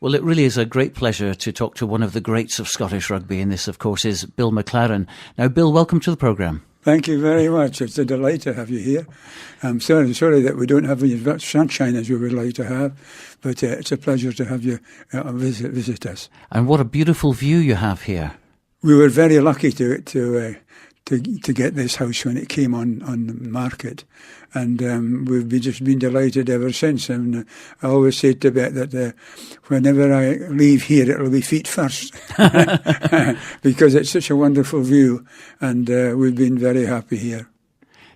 Well, it really is a great pleasure to talk to one of the greats of Scottish rugby, and this, of course, is Bill McLaren. Now, Bill, welcome to the programme. Thank you very much. It's a delight to have you here. I'm sorry that we don't have as much sunshine as we would like to have, but it's a pleasure to have you visit us. And what a beautiful view you have here. We were very lucky to get this house when it came on the market, and we've just been delighted ever since. And I always say to Bette that whenever I leave here, it'll be feet first, because it's such a wonderful view, and we've been very happy here.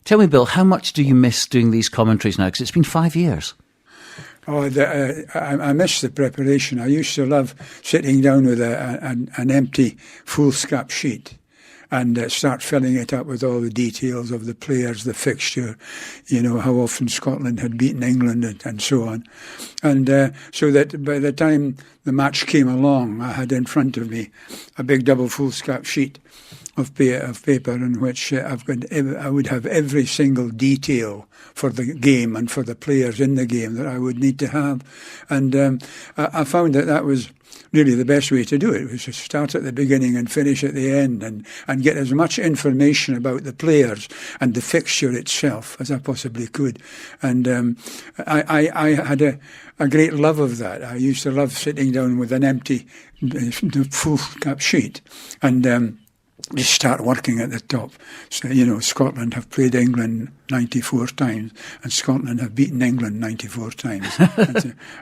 Tell me, Bill, how much do you miss doing these commentaries now? Because it's been 5 years. Oh, I miss the preparation. I used to love sitting down with an empty foolscap sheet and start filling it up with all the details of the players, the fixture, how often Scotland had beaten England and so on. And so that by the time the match came along, I had in front of me a big double foolscap sheet of paper in which I would have every single detail for the game and for the players in the game that I would need to have. And I found that was really the best way to do it, was to start at the beginning and finish at the end, and get as much information about the players and the fixture itself as I possibly could. And I had a great love of that. I used to love sitting down with an empty foolscap sheet and just start working at the top. So, Scotland have played England 94 times, and Scotland have beaten England 94 times,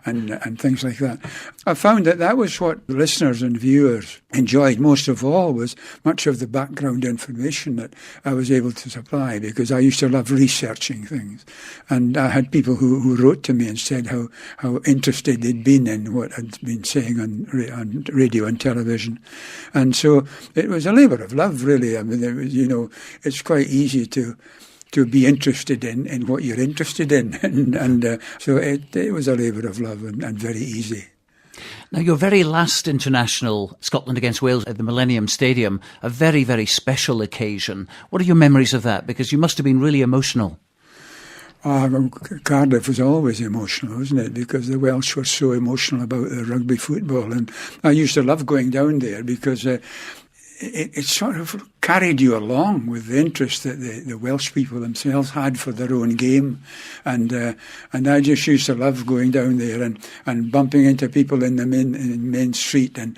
and things like that. I found that was what listeners and viewers enjoyed most of all, was much of the background information that I was able to supply, because I used to love researching things. And I had people who wrote to me and said how interested they'd been in what I'd been saying on radio and television. And so it was a labour of love, really. I mean, it's quite easy to be interested in what you're interested in. And so it was a labour of love and very easy. Now, your very last international, Scotland against Wales at the Millennium Stadium, a very, very special occasion. What are your memories of that? Because you must have been really emotional. Cardiff was always emotional, wasn't it? Because the Welsh were so emotional about the rugby football. And I used to love going down there because it sort of carried you along with the interest that the Welsh people themselves had for their own game, and I just used to love going down there and bumping into people in the main street, and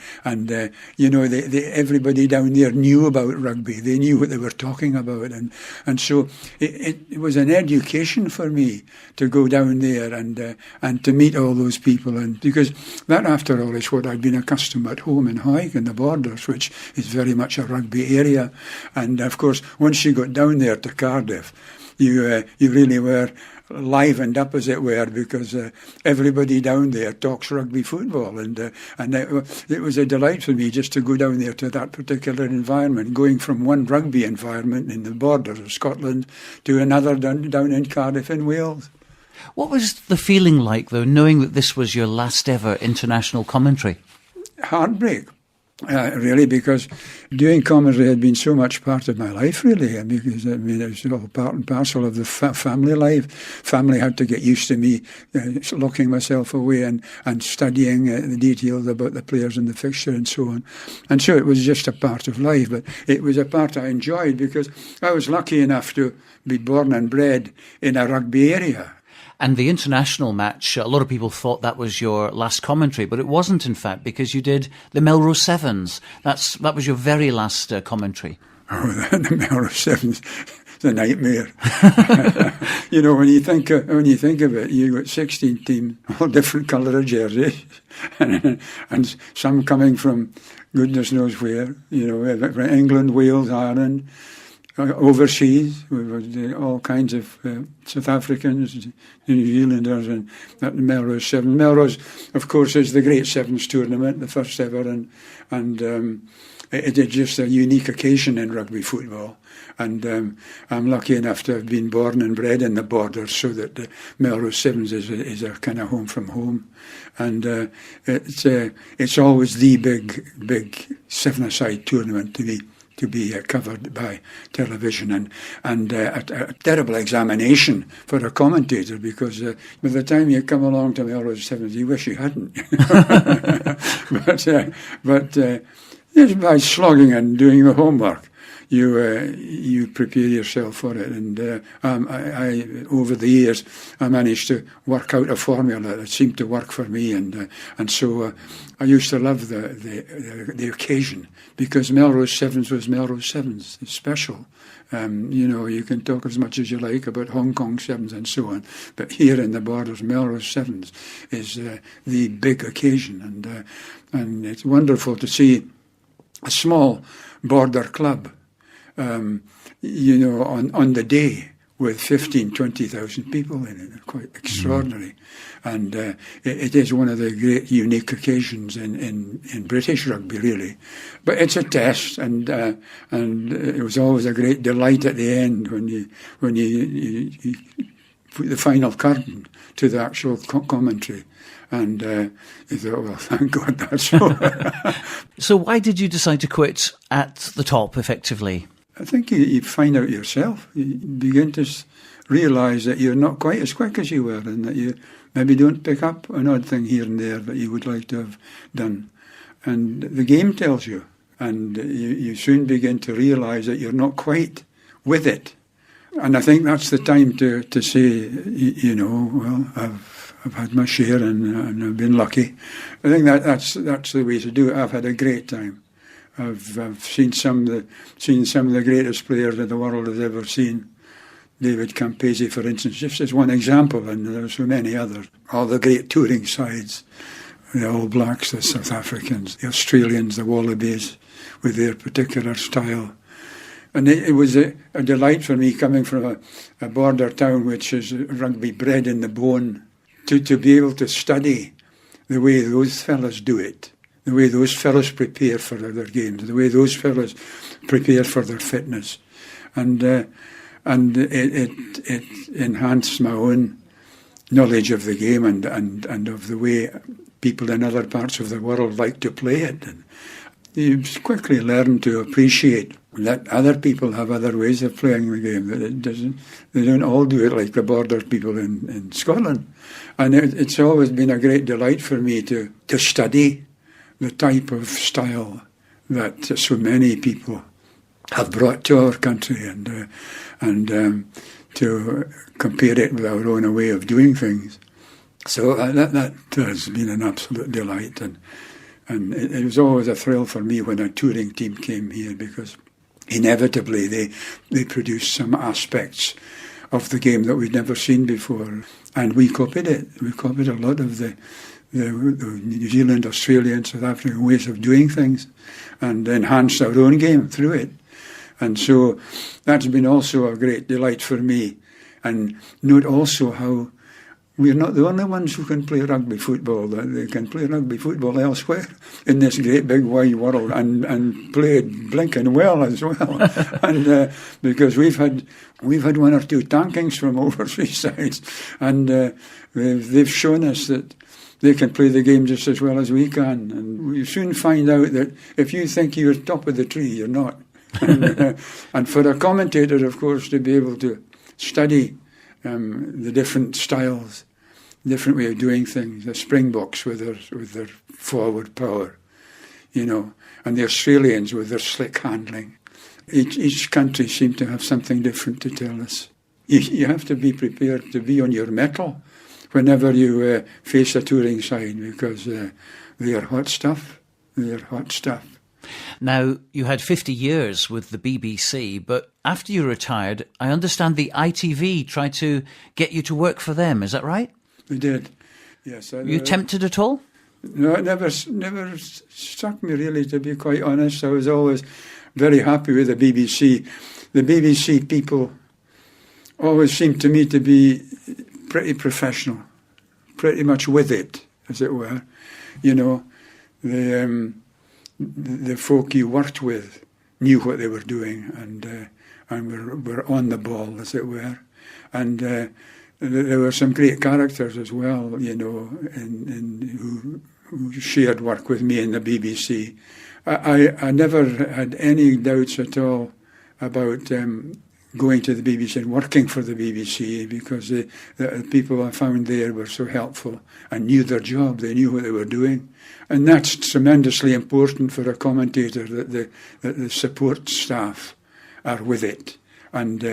everybody down there knew about rugby. They knew what they were talking about, and so it was an education for me to go down there and to meet all those people, and because that, after all, is what I'd been accustomed at home in Hawick and the Borders, which is very much a rugby area. And of course, once you got down there to Cardiff, you really were livened up, as it were, because everybody down there talks rugby football, and it was a delight for me just to go down there to that particular environment, going from one rugby environment in the Borders of Scotland to another down in Cardiff in Wales. What was the feeling like, though, knowing that this was your last ever international commentary? Heartbreak. Really, because doing commentary had been so much part of my life, really, because it was all part and parcel of the family life. Family had to get used to me locking myself away and studying the details about the players and the fixture and so on. And so it was just a part of life, but it was a part I enjoyed because I was lucky enough to be born and bred in a rugby area. And the international match, a lot of people thought that was your last commentary, but it wasn't, in fact, because you did the Melrose Sevens. That was your very last commentary. Oh, the Melrose Sevens, it's a nightmare. When you think of it, you got 16 teams, all different colour of jerseys, and some coming from goodness knows where. England, Wales, Ireland. Overseas, we were all kinds of South Africans, New Zealanders, and that Melrose Sevens. Melrose, of course, is the Great Sevens tournament, the first ever, and it is just a unique occasion in rugby football. And I'm lucky enough to have been born and bred in the Borders, so that the Melrose Sevens is a kind of home from home, and it's always the big seven-a-side tournament to to be covered by television, and a terrible examination for a commentator, because by the time you come along to Melrose Sevens, you wish you hadn't. but just by slogging and doing the homework, you prepare yourself for it. And I over the years, I managed to work out a formula that seemed to work for me, and so I used to love the occasion, because Melrose Sevens was Melrose Sevens. It's special. You can talk as much as you like about Hong Kong Sevens and so on, but here in the Borders, Melrose Sevens is the big occasion, and it's wonderful to see a small border club, on the day, with 15,000, 20,000 people in it. Quite extraordinary. And it is one of the great unique occasions in British rugby, really. But it's a test, and it was always a great delight at the end when you put the final curtain to the actual commentary. And you thought, well, thank God that's over. So why did you decide to quit at the top, effectively? I think you find out yourself. You begin to realise that you're not quite as quick as you were, and that you maybe don't pick up an odd thing here and there that you would like to have done. And the game tells you, and you soon begin to realise that you're not quite with it. And I think that's the time to say, well, I've had my share, and I've been lucky. I think that's the way to do it. I've had a great time. I've seen some of the greatest players that the world has ever seen. David Campese, for instance, just as one example, and there are so many others. All the great touring sides, the All Blacks, the South Africans, the Australians, the Wallabies, with their particular style. And it was a delight for me, coming from a border town which is rugby bred in the bone, to be able to study the way those fellas do it, the way those fellas prepare for their games, the way those fellas prepare for their fitness. And it enhanced my own knowledge of the game and of the way people in other parts of the world like to play it. And you quickly learn to appreciate that other people have other ways of playing the game, that they don't all do it like the border people in Scotland. And it's always been a great delight for me to study the type of style that so many people have brought to our country, and to compare it with our own way of doing things. So that has been an absolute delight, and it was always a thrill for me when a touring team came here, because inevitably they produced some aspects of the game that we'd never seen before, and we copied it. We copied a lot of the New Zealand, Australian, South African ways of doing things, and enhanced our own game through it. And so that's been also a great delight for me. And note also how we're not the only ones who can play rugby football. They can play rugby football elsewhere in this great big wide world, and play it blinking well as well. And because we've had one or two tankings from overseas sides, and they've shown us that they can play the game just as well as we can. And we soon find out that if you think you're top of the tree, you're not. And for a commentator, of course, to be able to study the different styles, different way of doing things, the Springboks with their forward power, and the Australians with their slick handling. Each country seemed to have something different to tell us. You have to be prepared to be on your mettle whenever you face a touring side, because they are hot stuff. They are hot stuff. Now, you had 50 years with the BBC, but after you retired, I understand the ITV tried to get you to work for them. Is that right? They did, yes. Were you tempted at all? No, it never struck me, really, to be quite honest. I was always very happy with the BBC. The BBC people always seemed to me to be pretty professional, pretty much with it, as it were. The folk you worked with knew what they were doing, and were on the ball, as it were. And there were some great characters as well, who shared work with me in the BBC, I never had any doubts at all about going to the BBC and working for the BBC, because the people I found there were so helpful and knew their job. They knew what they were doing. And that's tremendously important for a commentator, that the support staff are with it and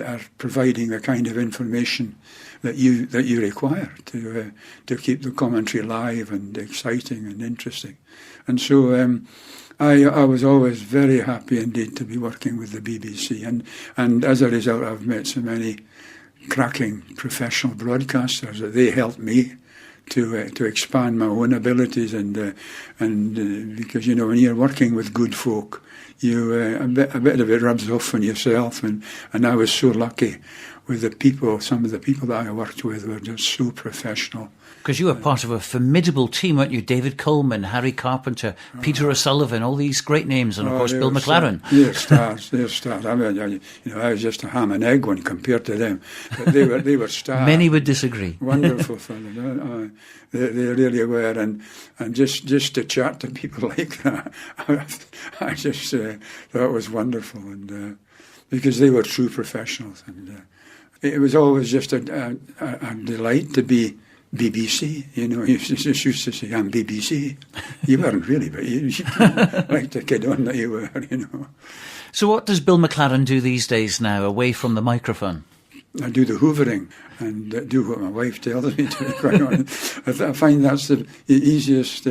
are providing the kind of information that you require to keep the commentary live and exciting and interesting. And so I was always very happy indeed to be working with the BBC, and as a result I've met so many cracking professional broadcasters that they helped me to expand my own abilities, and because when you're working with good folk, a bit of it rubs off on yourself, and I was so lucky with the people. Some of the people that I worked with were just so professional. Because you were part of a formidable team, weren't you? David Coleman, Harry Carpenter, Peter O'Sullivan, all these great names, and of course Bill McLaren. They're stars. I mean, I was just a ham and egg one compared to them, but they were stars. Many would disagree. Wonderful fellows. They really were, and just to chat to people like that, I just thought it was wonderful, and because they were true professionals, and it was always just a delight to be BBC. You just used to say, I'm BBC. You weren't really, but you like to kid on that you were, So what does Bill McLaren do these days now, away from the microphone? I do the hoovering and do what my wife tells me to, quite honest. I find that's the easiest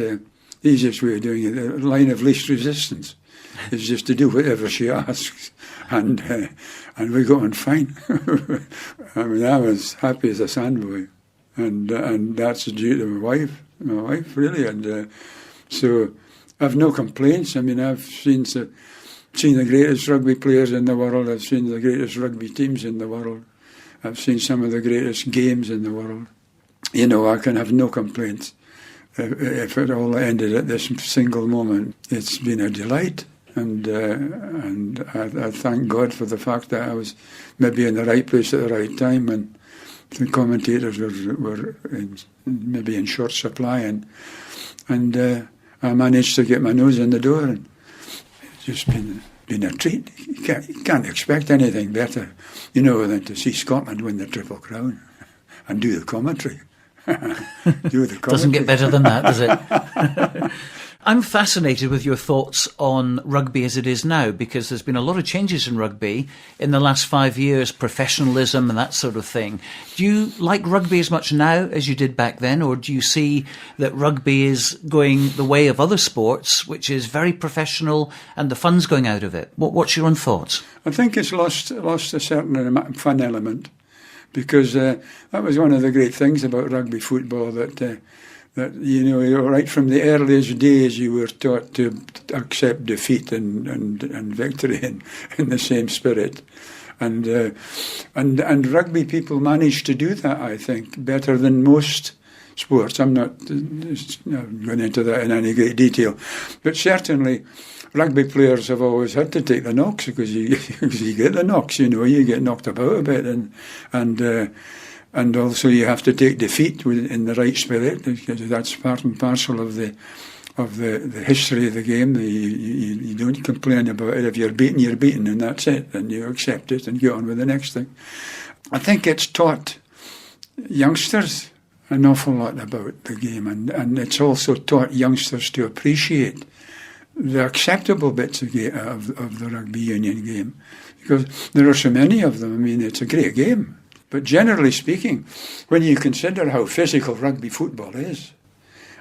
way of doing it. The line of least resistance is just to do whatever she asks. And we got on fine. I mean, I was happy as a sandboy. And that's due to my wife really, and so I've no complaints. I mean, I've seen the greatest rugby players in the world. I've seen the greatest rugby teams in the world. I've seen some of the greatest games in the world. I can have no complaints. If it all ended at this single moment, it's been a delight, and I thank God for the fact that I was maybe in the right place at the right time, and the commentators were maybe in short supply, and I managed to get my nose in the door, and it's just been a treat. You can't expect anything better, than to see Scotland win the Triple Crown and do the commentary. Doesn't get better than that, does it? I'm fascinated with your thoughts on rugby as it is now, because there's been a lot of changes in rugby in the last 5 years, professionalism and that sort of thing. Do you like rugby as much now as you did back then, or do you see that rugby is going the way of other sports, which is very professional and the fun's going out of it? What's your own thoughts? I think it's lost a certain fun element, because that was one of the great things about rugby football, that right from the earliest days you were taught to accept defeat and victory in the same spirit, and rugby people managed to do that, I think, better than most sports. I'm not going into that in any great detail, but certainly rugby players have always had to take the knocks, because you get the knocks, you get knocked about a bit, and also you have to take defeat in the right spirit, because that's part and parcel of the history of the game. You don't complain about it. If you're beaten, you're beaten, and that's it, and you accept it and get on with the next thing. I think it's taught youngsters an awful lot about the game, and it's also taught youngsters to appreciate the acceptable bits of the rugby union game, because there are so many of them. I mean, it's a great game. But generally speaking, when you consider how physical rugby football is,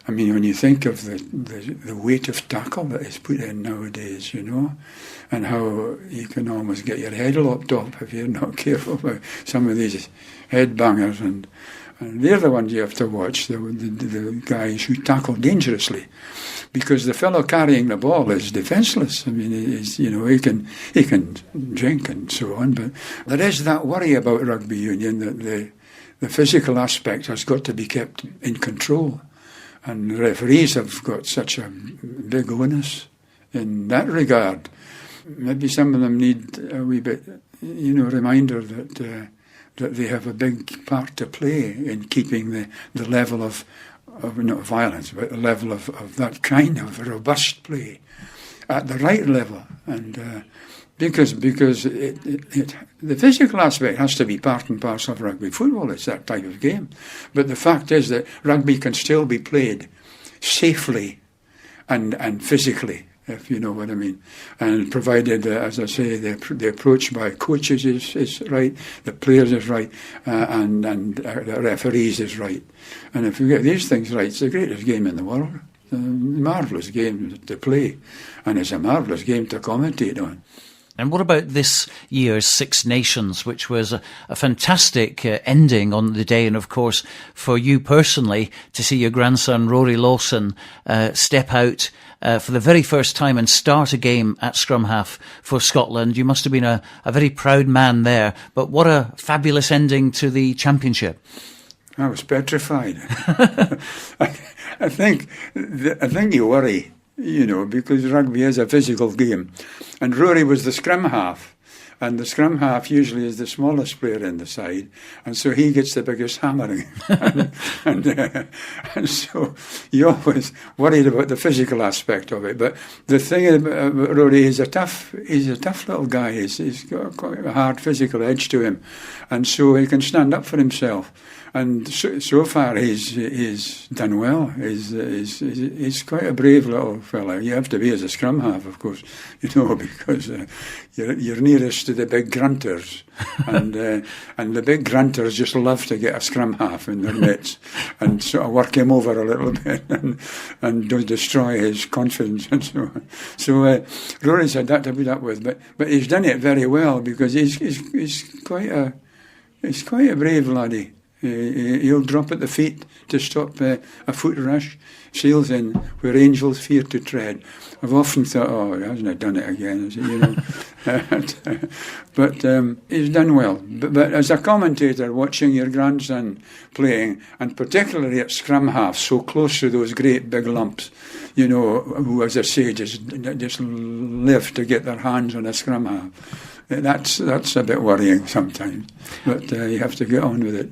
I mean, when you think of the weight of tackle that is put in nowadays, and how you can almost get your head lopped off if you're not careful about some of these head bangers, and they're the ones you have to watch, the guys who tackle dangerously, because the fellow carrying the ball is defenceless. I mean, he can drink and so on, but there is that worry about rugby union that the physical aspect has got to be kept in control, and the referees have got such a big onus in that regard. Maybe some of them need a wee bit, reminder that they have a big part to play in keeping the level of not violence, but the level of that kind of robust play at the right level, and because the physical aspect has to be part and parcel of rugby football. It's that type of game. But the fact is that rugby can still be played safely and physically, if you know what I mean. And provided, as I say, the approach by coaches is right, the players is right, and the referees is right. And if you get these things right, it's the greatest game in the world. It's a marvellous game to play, and it's a marvellous game to commentate on. And what about this year's Six Nations, which was a fantastic ending on the day, and of course for you personally to see your grandson Rory Lawson step out for the very first time and start a game at scrum half for Scotland. You must have been a very proud man there, but what a fabulous ending to the championship. I was petrified. I think you worry, you know, because rugby is a physical game. And Rory was the scrum half. And the scrum half usually is the smallest player in the side. And so he gets the biggest hammering. and so you always worried about the physical aspect of it. But the thing about Rory, he's a tough little guy. He's got quite a hard physical edge to him. And so he can stand up for himself. And so far he's done well. He's quite a brave little fella. You have to be as a scrum half, of course, you know, because you're nearest to the big grunters, and the big grunters just love to get a scrum half in their midst and sort of work him over a little bit and destroy his confidence and so on. So Rory's had that to put up with, but he's done it very well because he's quite a brave laddie. He'll drop at the feet to stop a foot rush, sails in where angels fear to tread. I've often thought, oh, he hasn't done it again, you know. But he's done well. But as a commentator, watching your grandson playing, and particularly at scrum half, so close to those great big lumps, you know, who, as I say, just live to get their hands on a scrum half, that's a bit worrying sometimes. But you have to get on with it.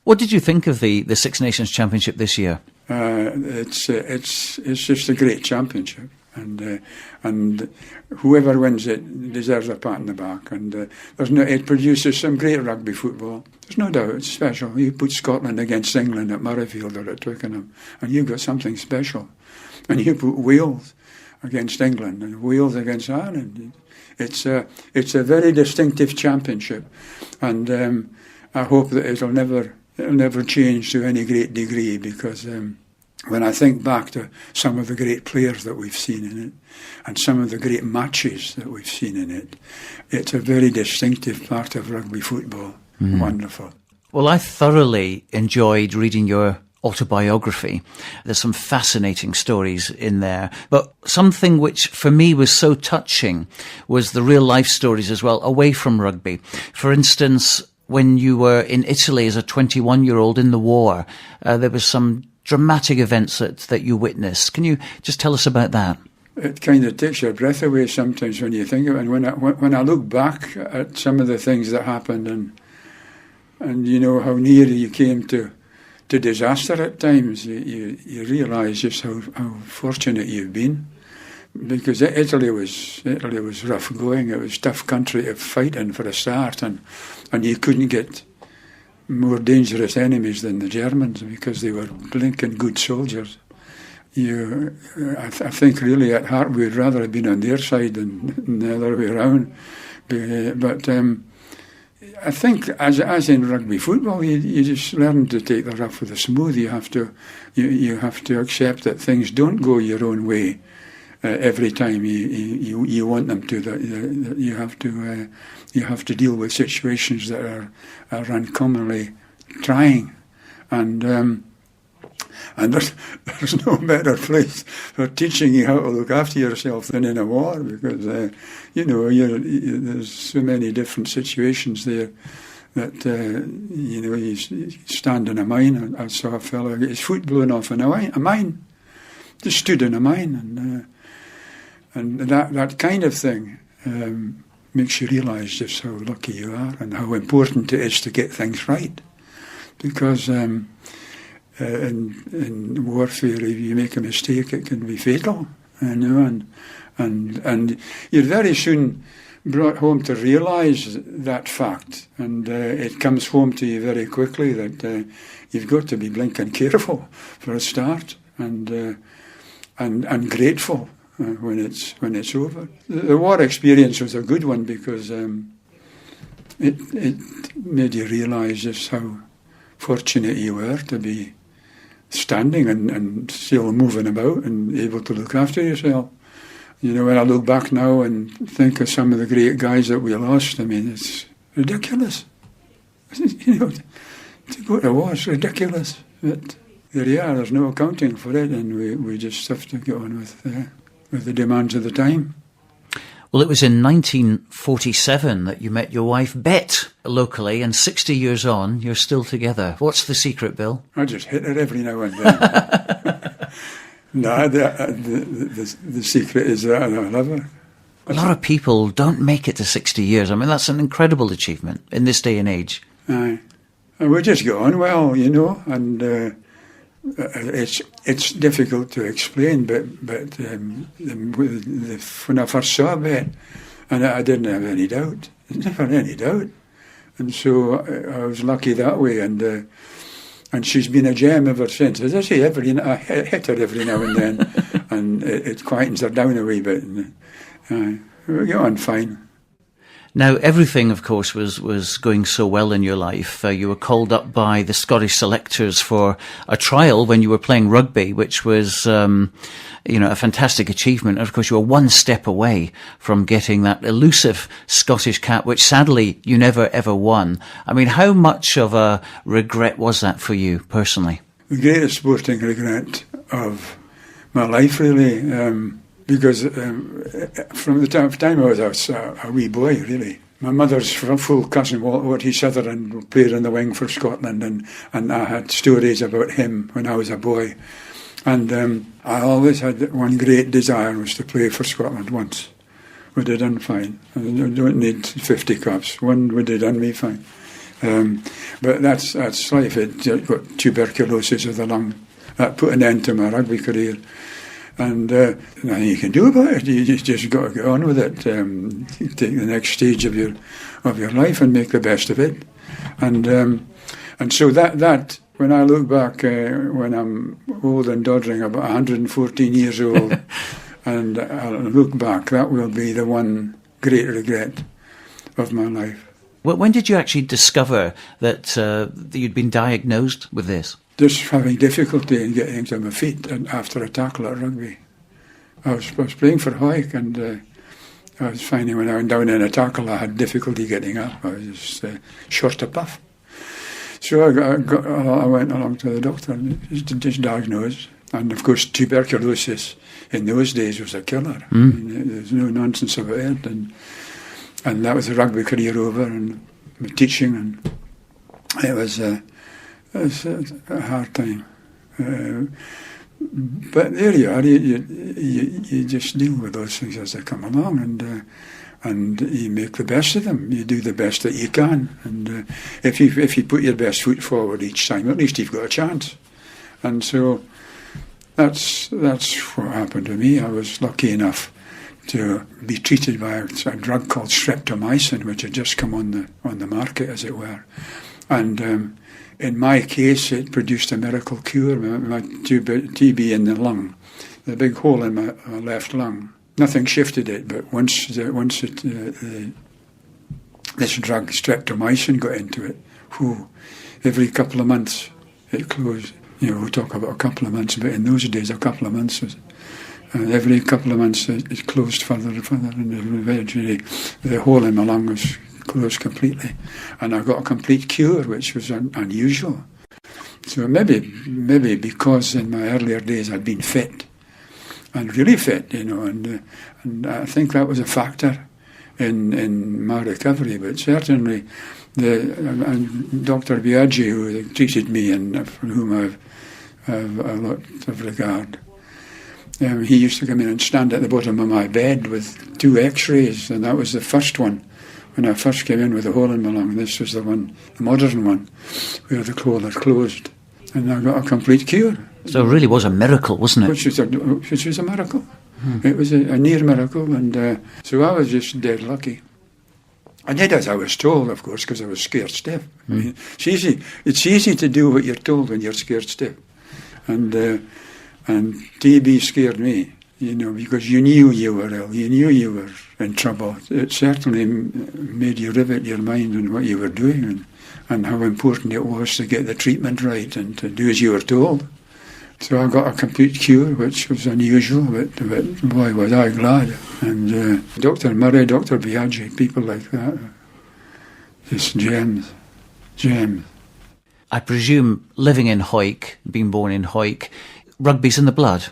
What did you think of the Six Nations Championship this year? It's just a great championship, and whoever wins it deserves a pat on the back. And it produces some great rugby football. There's no doubt it's special. You put Scotland against England at Murrayfield or at Twickenham, and you've got something special. And you put Wales against England and Wales against Ireland. It's a very distinctive championship, and I hope that it'll never change to any great degree, because when I think back to some of the great players that we've seen in it and some of the great matches that we've seen in it, it's a very distinctive part of rugby football. Wonderful. Well, I thoroughly enjoyed reading your autobiography. There's some fascinating stories in there, but something which for me was so touching was the real life stories as well, away from rugby. For instance, when you were in Italy as a 21-year-old in the war, there was some dramatic events that you witnessed. Can you just tell us about that? It kind of takes your breath away sometimes when you think of it. And when I look back at some of the things that happened and you know how near you came to disaster at times, you realise just how fortunate you've been. Because Italy was rough going. It was a tough country to fight in for a start, and you couldn't get more dangerous enemies than the Germans because they were blinking good soldiers. I think really at heart we'd rather have been on their side than the other way around. But I think as in rugby football, you just learn to take the rough with the smooth. You have to accept that things don't go your own way. Every time you want them to, you have to deal with situations that are uncommonly trying, and there's no better place for teaching you how to look after yourself than in a war, because there's so many different situations there that you stand in a mine. I saw a fellow get his foot blown off in a mine, just stood in a mine, and that kind of thing makes you realise just how lucky you are and how important it is to get things right. Because in warfare, if you make a mistake, it can be fatal. and you're very soon brought home to realise that fact, and it comes home to you very quickly that you've got to be blinking careful for a start, and grateful when it's over. The war experience was a good one because it made you realise just how fortunate you were to be standing and still moving about and able to look after yourself. You know, when I look back now and think of some of the great guys that we lost, I mean, it's ridiculous. You know, to go to war is ridiculous. But there you are, there's no accounting for it, and we just have to get on with the demands of the time. Well, it was in 1947 that you met your wife, Bette, locally, and 60 years on, you're still together. What's the secret, Bill? I just hit her every now and then. No, the secret is that I love her. A lot of people don't make it to 60 years. I mean, that's an incredible achievement in this day and age. Aye. And we just go on well, you know, and it's difficult to explain, but when I first saw Bette, and I didn't have any doubt, never any doubt, and so I was lucky that way, and she's been a gem ever since. As I say, I hit her every now and then, and it quietens her down a wee bit, and we get on fine. Now, everything, of course, was going so well in your life. You were called up by the Scottish selectors for a trial when you were playing rugby, which was, a fantastic achievement. And of course, you were one step away from getting that elusive Scottish cap, which sadly you never ever won. I mean, how much of a regret was that for you personally? The greatest sporting regret of my life, really. Because from the time I was a wee boy, really. My mother's full cousin, Walter Sutherland, played on the wing for Scotland, and I had stories about him when I was a boy. And I always had one great desire, was to play for Scotland once. Would have done fine. I don't need 50 caps. One would have done me fine. But that's life. It got tuberculosis of the lung. That put an end to my rugby career. And nothing you can do about it. You just got to get on with it. Take the next stage of your life and make the best of it. And so that when I look back, when I'm old and doddering, about 114 years old, and I look back, that will be the one great regret of my life. Well, when did you actually discover that you'd been diagnosed with this? Just having difficulty in getting to my feet after a tackle at rugby. I was playing for Hawick, and I was finding when I went down in a tackle I had difficulty getting up. I was just short of puff. So I went along to the doctor and just diagnosed. And of course tuberculosis in those days was a killer. I mean, there's no nonsense about it. And that was a rugby career over, and my teaching, and it was a hard time, but there you are. You just deal with those things as they come along, and you make the best of them. You do the best that you can, and if you put your best foot forward each time, at least you've got a chance. And so that's what happened to me. I was lucky enough to be treated by a drug called streptomycin, which had just come on the market, as it were, and in my case, it produced a miracle cure. My TB in the lung, the big hole in my left lung. Nothing shifted it, but once this drug, streptomycin, got into it, every couple of months it closed. You know, we talk about a couple of months, but in those days, a couple of months was. Every couple of months it closed further and further, and eventually the hole in my lung was closed completely, and I got a complete cure, which was unusual. So maybe because in my earlier days I'd been fit, and really fit, you know, and I think that was a factor in my recovery. But certainly, Dr. Biaggi, who treated me and for whom I have a lot of regard, he used to come in and stand at the bottom of my bed with 2 X-rays, and that was the first one. When I first came in with a hole in my lung, this was the modern one, where the hole had closed, and I got a complete cure. So it really was a miracle, wasn't it? Which was a miracle. It was a near miracle, and so I was just dead lucky. I did as I was told, of course, because I was scared stiff. I mean, it's easy to do what you're told when you're scared stiff. And TB scared me, because you knew you were ill, you knew you were in trouble. It certainly made you rivet your mind on what you were doing and how important it was to get the treatment right and to do as you were told. So I got a complete cure, which was unusual, but boy, was I glad. And Dr. Murray, Dr. Biaggi, people like that, just gems. I presume living in Hawick, being born in Hawick, rugby's in the blood.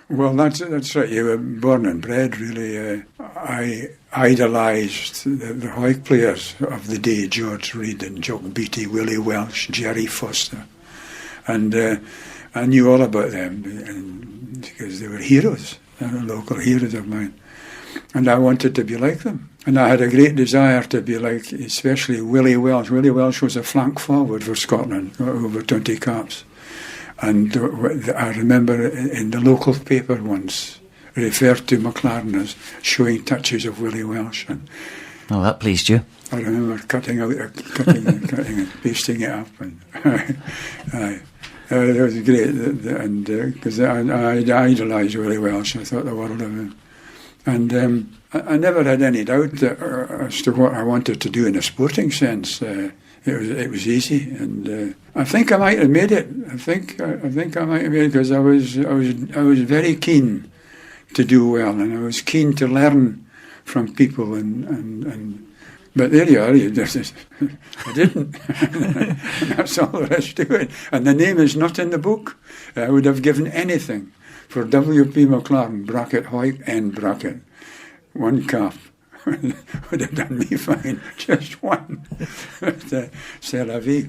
Well, that's right. You were born and bred, really. I idolised the Hawick players of the day, George Reid and Jock Beattie, Willie Welsh, Jerry Foster. And I knew all about them because they were heroes. They were local heroes of mine. And I wanted to be like them. And I had a great desire to be like, especially Willie Welsh. Willie Welsh was a flank forward for Scotland, over 20 caps. And I remember in the local paper once, referred to McLaren as showing touches of Willie Welsh. And that pleased you. I remember cutting and pasting it up. And it was great, and because I idolised Willie Welsh. I thought the world of him. And I never had any doubt as to what I wanted to do in a sporting sense. It was easy, and I think I might have made it. I think I might have made it because I was very keen to do well, and I was keen to learn from people, and but there you are. I didn't. And that's all there is to it. And the name is not in the book. I would have given anything for W.P. McLaren, bracket, Hawick, end bracket. One cap. Would have done me fine. Just one. But, c'est la vie.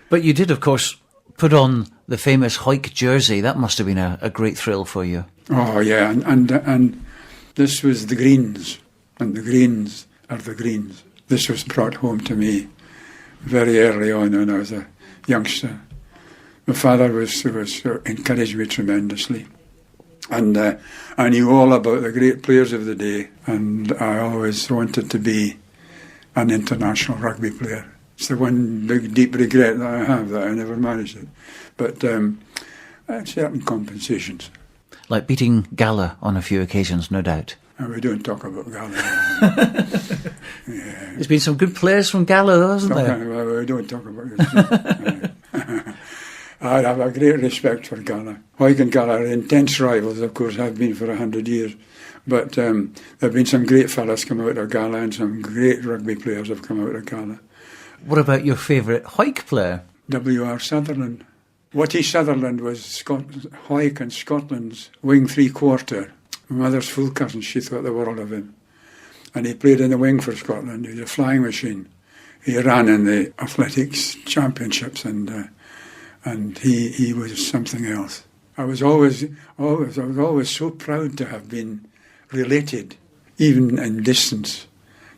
But you did, of course, put on the famous Hawick jersey. That must have been a great thrill for you. Oh, yeah. And this was the Greens. And the Greens are the Greens. This was brought home to me very early on when I was a youngster. My father encouraged me tremendously. And I knew all about the great players of the day, and I always wanted to be an international rugby player. It's the one big, deep regret that I have, that I never managed it. But I had certain compensations. Like beating Gala on a few occasions, no doubt. And we don't talk about Gala. Yeah. There's been some good players from Gala, though, hasn't there? We don't talk about it. I have a great respect for Gala. Hawick and Gala are intense rivals, of course, have been for 100 years. But there have been some great fellas come out of Gala, and some great rugby players have come out of Gala. What about your favourite Hawick player? W.R. Sutherland. Wattie Sutherland was Hawick and Scotland's wing three-quarter. My mother's full cousin, she thought the world of him. And he played in the wing for Scotland. He was a flying machine. He ran in the athletics championships, and he was something else. I was always so proud to have been related, even in distance,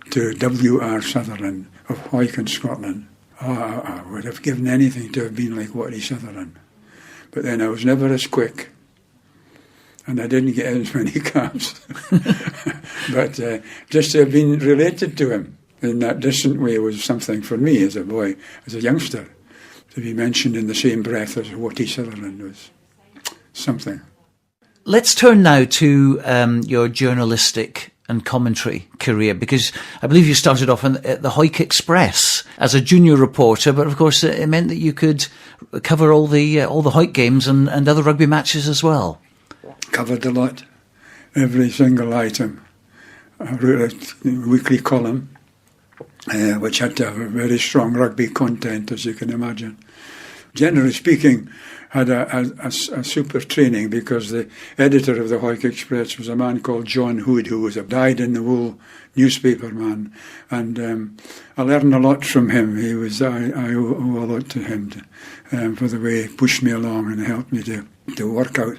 to W.R. Sutherland of Hawick in Scotland. I would have given anything to have been like Wattie Sutherland. But then I was never as quick, and I didn't get as many caps. But just to have been related to him in that distant way was something for me as a boy, as a youngster. To be mentioned in the same breath as Wattie Sutherland was something. Let's turn now to your journalistic and commentary career, because I believe you started off at the Hawick Express as a junior reporter, but of course it meant that you could cover all the Hawick games and other rugby matches as well. Covered a lot, every single item. I wrote a weekly column, which had to have a very strong rugby content, as you can imagine. Generally speaking, had a super training, because the editor of the Hawick Express was a man called John Hood, who was a dyed-in-the-wool newspaper man, and I learned a lot from him. I owe a lot to him for the way he pushed me along and helped me to work out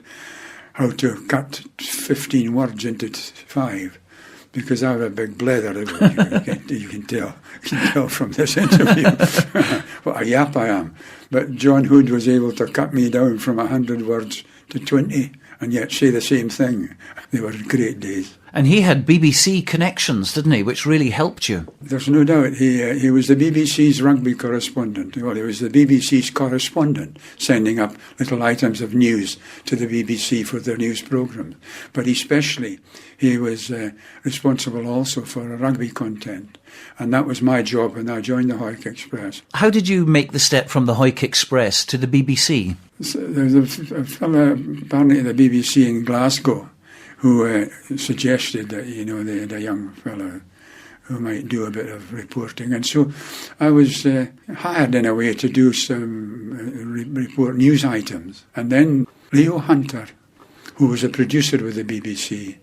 how to cut 15 words into 5. Because I have a big blather, you can tell from this interview what a yap I am. But John Hood was able to cut me down from 100 words to 20, and yet say the same thing. They were great days. And he had BBC connections, didn't he, which really helped you? There's no doubt. He was the BBC's rugby correspondent. Well, he was the BBC's correspondent, sending up little items of news to the BBC for their news programme. But especially, he was responsible also for rugby content. And that was my job when I joined the Hawick Express. How did you make the step from the Hawick Express to the BBC? So there was a fellow apparently at the BBC in Glasgow who suggested that, they had a young fellow who might do a bit of reporting. And so I was hired in a way to do some report news items. And then Leo Hunter, who was a producer with the BBC,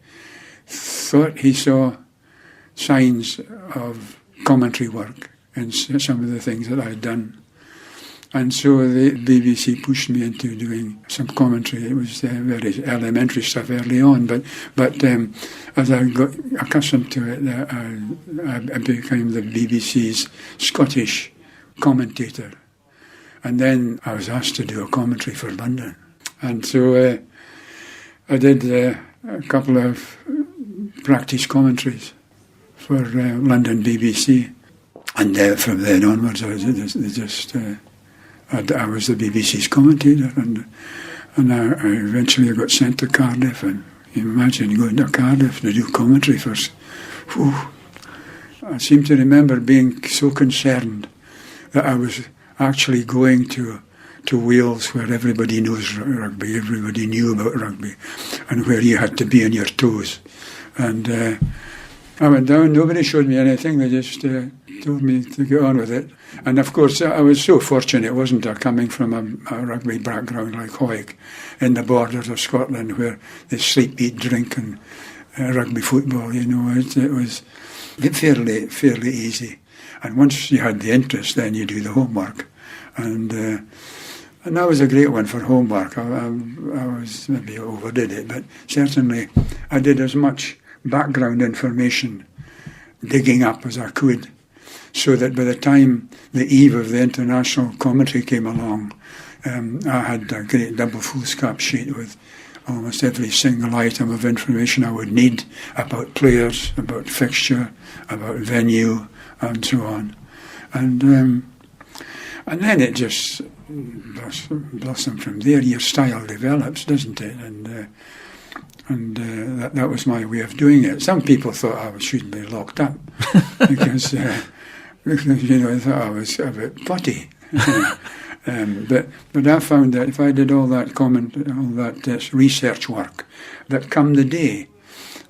thought he saw signs of commentary work in some of the things that I'd done. And so the BBC pushed me into doing some commentary. It was very elementary stuff early on, but as I got accustomed to it, I became the BBC's Scottish commentator. And then I was asked to do a commentary for London. And so I did a couple of practice commentaries for London BBC. And from then onwards, I was the BBC's commentator, and I eventually got sent to Cardiff, and you imagine going to Cardiff to do commentary first. Whew. I seem to remember being so concerned that I was actually going to Wales, where everybody knows rugby, everybody knew about rugby, and where you had to be on your toes. And I went down, nobody showed me anything, they just told me to get on with it. And of course, I was so fortunate, wasn't I, coming from a rugby background like Hawick, in the borders of Scotland, where they sleep, eat, drink, and rugby football. It was fairly easy. And once you had the interest, then you do the homework, and that was a great one for homework. I was maybe overdid it, but certainly I did as much background information digging up as I could, so that by the time the eve of the international commentary came along, I had a great double foolscap sheet with almost every single item of information I would need about players, about fixture, about venue, and so on. And then it just blossomed from there. Your style develops, doesn't it? And that was my way of doing it. Some people thought I shouldn't be locked up because I thought I was a bit putty. But I found that if I did all that research work, that come the day,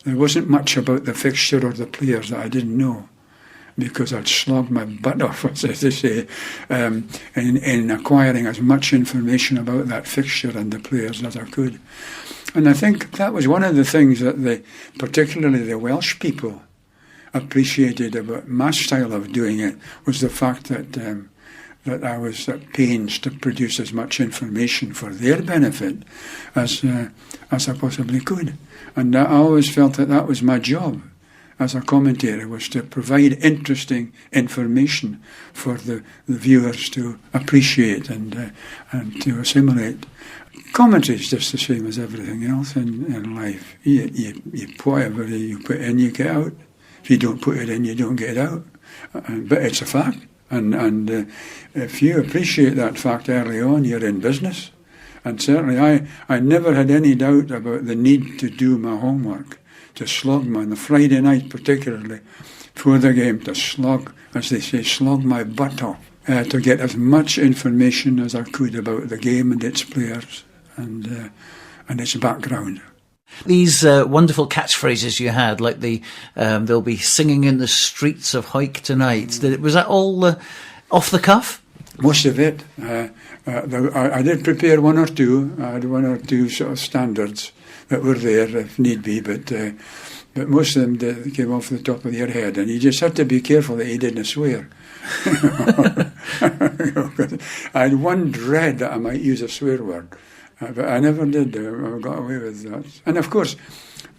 there wasn't much about the fixture or the players that I didn't know, because I'd slogged my butt off, as they say, in acquiring as much information about that fixture and the players as I could. And I think that was one of the things that particularly the Welsh people appreciated about my style of doing it, was the fact that I was at pains to produce as much information for their benefit as I possibly could. And I always felt that was my job as a commentator, was to provide interesting information for the viewers to appreciate and to assimilate. Commentary is just the same as everything else in life. You whatever you put in, you get out. If you don't put it in, you don't get it out. But it's a fact. And if you appreciate that fact early on, you're in business. And certainly I never had any doubt about the need to do my homework, to slog on the Friday night particularly, before the game, to slog, as they say, slog my butt off, to get as much information as I could about the game and its players and its background. These wonderful catchphrases you had, like they'll be singing in the streets of Hawick tonight. Was that all off the cuff? Most of it. I did prepare one or two. I had one or two sort of standards that were there if need be, but most of them came off the top of your head, and you just had to be careful that you didn't swear. I had one dread that I might use a swear word. But I never did. I got away with that. And of course,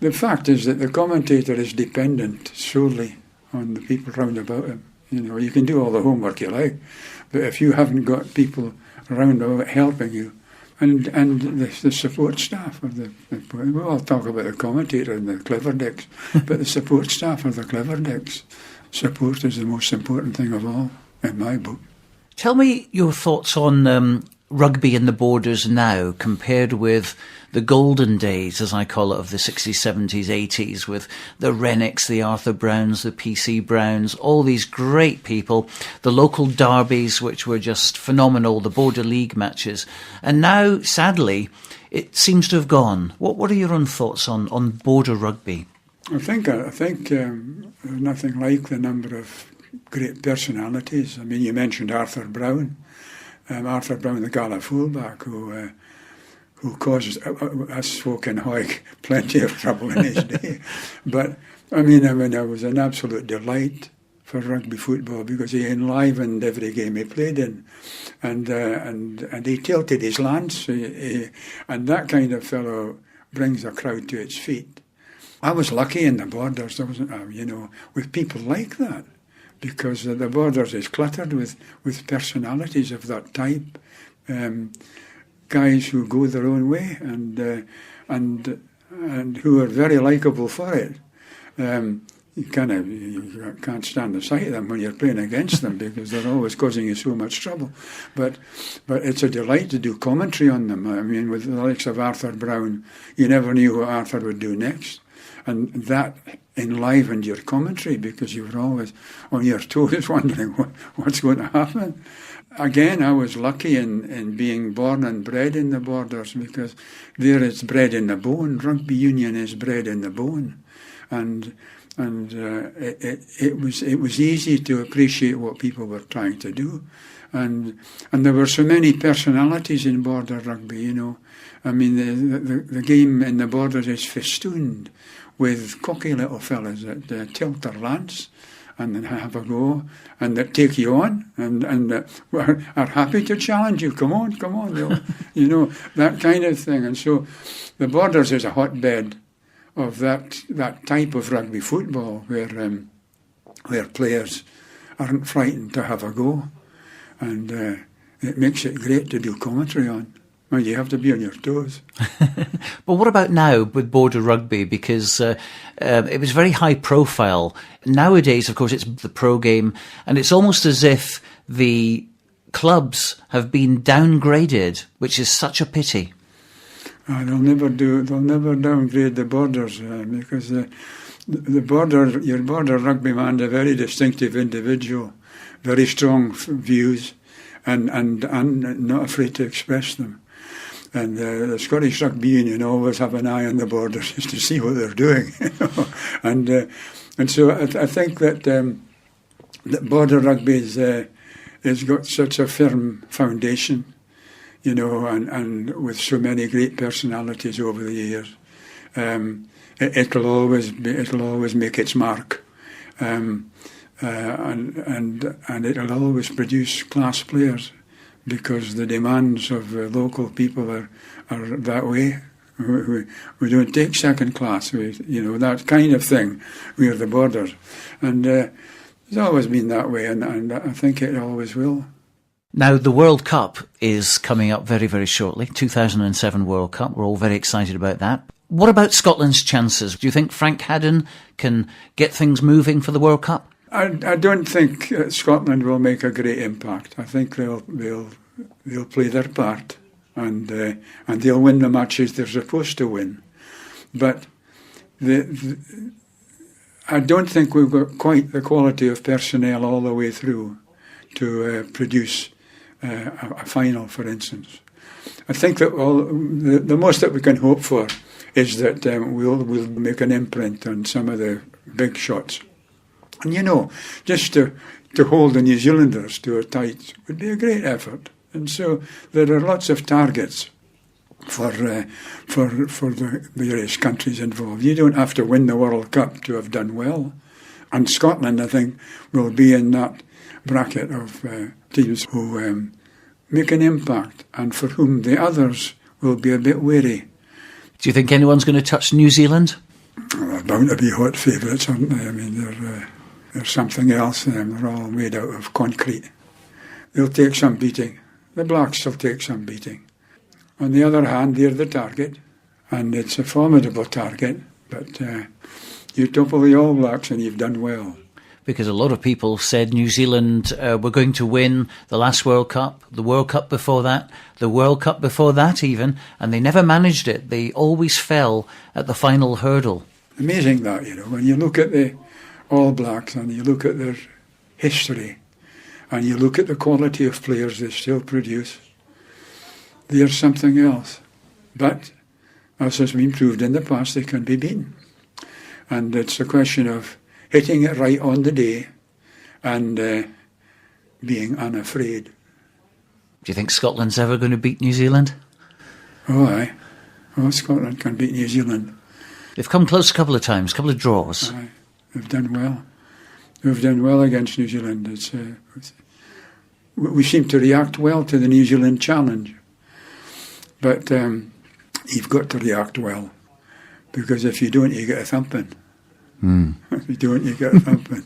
the fact is that the commentator is dependent solely on the people round about him. You can do all the homework you like, but if you haven't got people around about helping you, And the support staff of we'll all talk about the commentator and the clever dicks, but the support staff of the clever dicks. Support is the most important thing of all, in my book. Tell me your thoughts on rugby in the borders now compared with the golden days, as I call it, of the 60s, 70s, 80s, with the Rennicks, the Arthur Browns, the PC Browns, all these great people, the local derbies, which were just phenomenal, the border league matches. And now, sadly, it seems to have gone. What are your own thoughts on border rugby? I think there's nothing like the number of great personalities. I mean, you mentioned Arthur Brown. Arthur Brown, the Gala fullback, who caused us folk in Hawick plenty of trouble in his day. But I mean, it was an absolute delight for rugby football because he enlivened every game he played in, and he tilted his lance, and that kind of fellow brings a crowd to its feet. I was lucky in the borders. There wasn't, with people like that. Because the borders is cluttered with personalities of that type, guys who go their own way and who are very likeable for it. You can't stand the sight of them when you're playing against them because they're always causing you so much trouble. But it's a delight to do commentary on them. I mean, with the likes of Arthur Brown, you never knew what Arthur would do next. And that enlivened your commentary because you were always on your toes wondering what's going to happen. Again, I was lucky in being born and bred in the borders because there it's bred in the bone. Rugby Union is bred in the bone. And it was easy to appreciate what people were trying to do. And there were so many personalities in border rugby, I mean, the game in the borders is festooned with cocky little fellas that tilt their lance and then have a go and that take you on and are happy to challenge you. Come on, that kind of thing. And so the borders is a hotbed of that type of rugby football where players aren't frightened to have a go. And it makes it great to do commentary on. Well, you have to be on your toes. But what about now with border rugby? Because it was very high profile. Nowadays, of course, it's the pro game, and it's almost as if the clubs have been downgraded, which is such a pity. They'll never downgrade the borders because your border rugby man is a very distinctive individual, very strong views, and not afraid to express them. And the Scottish Rugby Union always have an eye on the borders just to see what they're doing. And so I think that border rugby has got such a firm foundation, and with so many great personalities over the years. It'll always make its mark, and it'll always produce class players. Because the demands of local people are that way. We don't take second class, that kind of thing. We are the borders. And it's always been that way, and I think it always will. Now, the World Cup is coming up very, very shortly, 2007 World Cup. We're all very excited about that. What about Scotland's chances? Do you think Frank Haddon can get things moving for the World Cup? I don't think Scotland will make a great impact. I think they'll play their part and they'll win the matches they're supposed to win. But I don't think we've got quite the quality of personnel all the way through to produce a final, for instance. I think that the most that we can hope for is that we'll make an imprint on some of the big shots. And just to hold the New Zealanders to a tight would be a great effort. And so there are lots of targets for the various countries involved. You don't have to win the World Cup to have done well. And Scotland, I think, will be in that bracket of teams who make an impact and for whom the others will be a bit wary. Do you think anyone's going to touch New Zealand? Well, they're bound to be hot favourites, aren't they? I mean, they're something else. They're all made out of concrete. They'll take some beating. The Blacks will take some beating. On the other hand, they're the target, and it's a formidable target, but you topple the All Blacks and you've done well. Because a lot of people said New Zealand were going to win the last World Cup, the World Cup before that, the World Cup before that even, and they never managed it. They always fell at the final hurdle. Amazing that, when you look at the All Blacks and you look at their history and you look at the quality of players they still produce, they're something else. But, as has been proved in the past, they can be beaten. And it's a question of hitting it right on the day and being unafraid. Do you think Scotland's ever going to beat New Zealand? Oh, aye. Oh, Scotland can beat New Zealand. They've come close a couple of times, a couple of draws. Aye. They've done well. They've done well against New Zealand. We seem to react well to the New Zealand challenge. But you've got to react well, because if you don't, you get a thumping. If you don't, you get a thumping.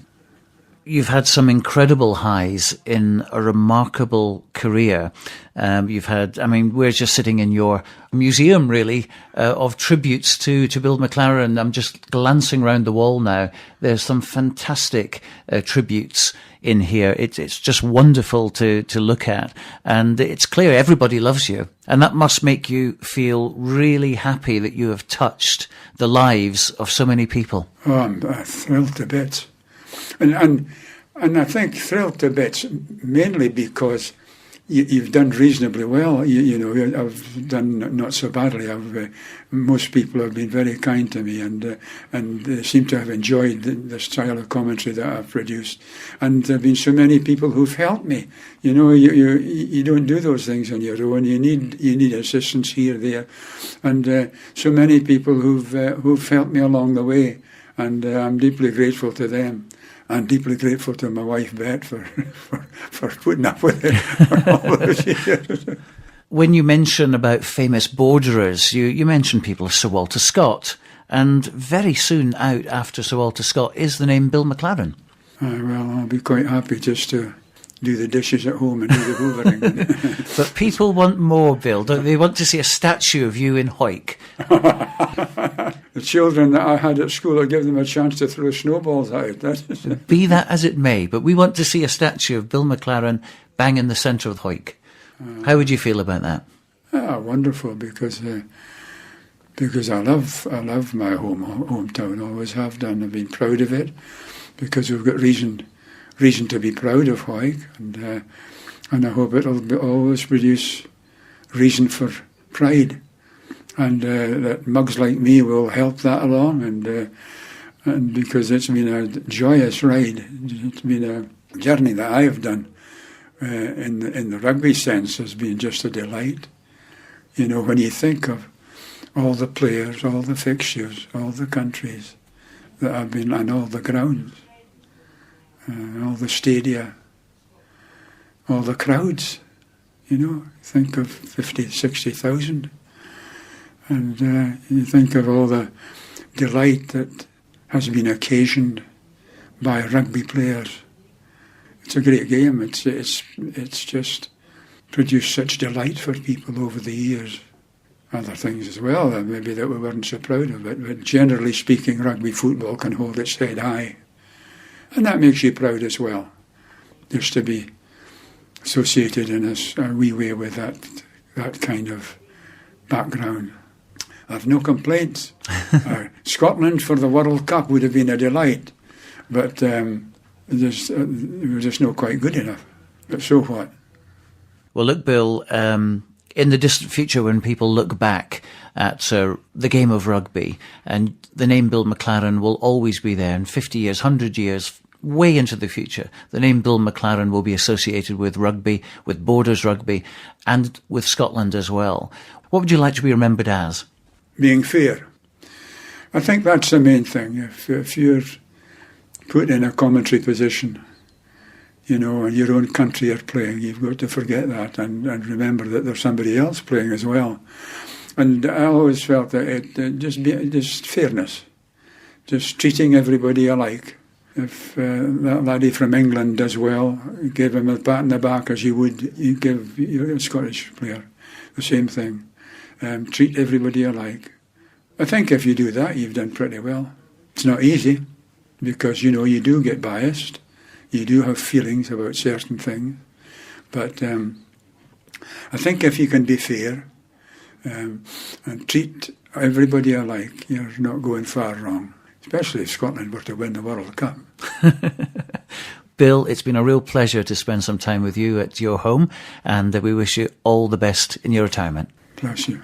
You've had some incredible highs in a remarkable career. You've had, we're just sitting in your museum, really, of tributes to Bill McLaren. I'm just glancing around the wall now. There's some fantastic tributes in here. It's just wonderful to look at. And it's clear everybody loves you. And that must make you feel really happy that you have touched the lives of so many people. Oh, I'm thrilled to bits. And I think thrilled to bits mainly because you've done reasonably well. I've done not so badly. Most people have been very kind to me, and they seem to have enjoyed the style of commentary that I've produced. And there have been so many people who've helped me. You don't do those things on your own. You need assistance here, there, and so many people who've helped me along the way, and I'm deeply grateful to them. I'm deeply grateful to my wife, Bette, for putting up with it for all those years. When you mention about famous borderers, you mention people, Sir Walter Scott, and very soon out after Sir Walter Scott is the name Bill McLaren. Well, I'll be quite happy just to do the dishes at home and do the hoovering. But people want more, Bill, don't they? They want to see a statue of you in Hawick. The children that I had at school, I'd give them a chance to throw snowballs out. Be that as it may, but we want to see a statue of Bill McLaren bang in the centre of Hawick. How would you feel about that? Wonderful, because I love my hometown. Always have done. I've been proud of it because we've got reason to be proud of Hawick, and I hope it'll always produce reason for pride. And that mugs like me will help that along, and because it's been a joyous ride. It's been a journey that I have done in the rugby sense has been just a delight. When you think of all the players, all the fixtures, all the countries that I've been, and all the grounds, all the stadia, all the crowds, think of 50, 60,000. And you think of all the delight that has been occasioned by rugby players. It's a great game. It's just produced such delight for people over the years. Other things as well, maybe that we weren't so proud of it. But generally speaking, rugby football can hold its head high. And that makes you proud as well, just to be associated in a wee way with that kind of background. I've no complaints. Scotland for the World Cup would have been a delight, but we're just not quite good enough. But so what? Well, look, Bill, in the distant future when people look back at the game of rugby, and the name Bill McLaren will always be there in 50 years, 100 years, way into the future. The name Bill McLaren will be associated with rugby, with Borders rugby, and with Scotland as well. What would you like to be remembered as? Being fair. I think that's the main thing. If you're put in a commentary position, and your own country are playing, you've got to forget that and remember that there's somebody else playing as well. And I always felt that just fairness, just treating everybody alike. If that laddie from England does well, give him a pat on the back as you give your Scottish player. The same thing. treat everybody alike. I think if you do that, you've done pretty well. It's not easy, because, you do get biased. You do have feelings about certain things. But I think if you can be fair and treat everybody alike, you're not going far wrong, especially if Scotland were to win the World Cup. Bill, it's been a real pleasure to spend some time with you at your home, and we wish you all the best in your retirement. Bless you.